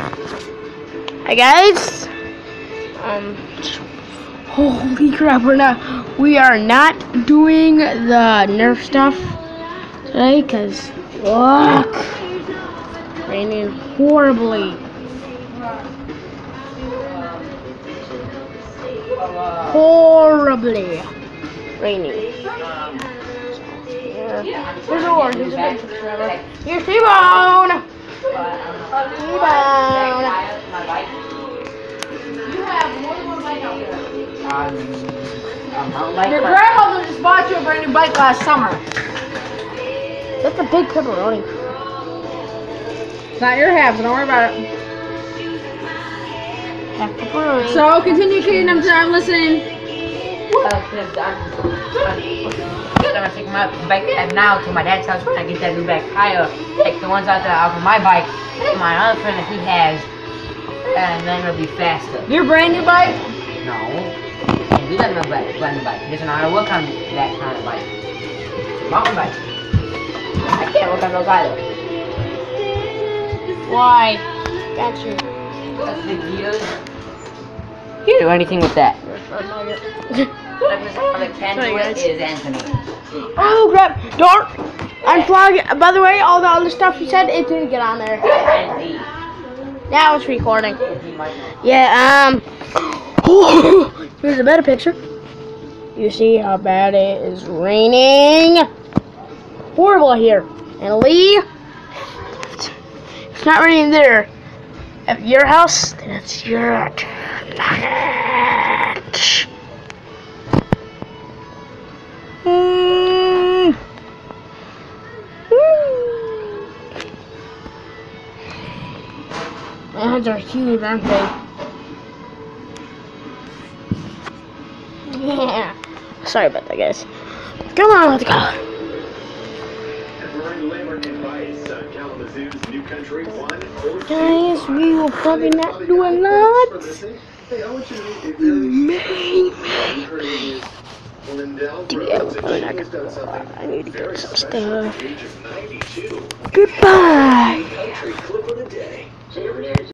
Hi guys. Holy crap, we are not doing the Nerf stuff today because look, raining horribly. Horribly raining. Here's a war. Here's a big picture of it. Here's T-Bone. T-Bone. You have more than one bike out there. Your grandmother just bought you a brand new bike last summer. That's a big pepperoni. It's not your half, so don't worry about it. Half pepperoni. So continue, Kaden. I'm listening. I'm gonna take my bike now to my dad's house when I get that new back tire. Take the ones out there off of my bike, my other friend that he has, and then it'll be faster. Your brand new bike? No. Can't do that on my brand new bike. He doesn't know how to work on that kind of bike. It's a mountain bike. I can't work on those either. Why? Got you. That's the gears. You can't do anything with that. The candle is Anthony. Oh crap! Don't unplug. By the way, all the other stuff you said, it didn't get on there. Now it's recording. Yeah. Here's a better picture. You see how bad it is raining? Horrible here. And Lee, it's not raining there. At your house, then it's your turn. My hands are huge, aren't they? Yeah. Sorry about that, guys. Come on, let's go. Guys, we will probably not do a lot. Yeah, we're probably not gonna do a lot. I need to get some stuff. Goodbye.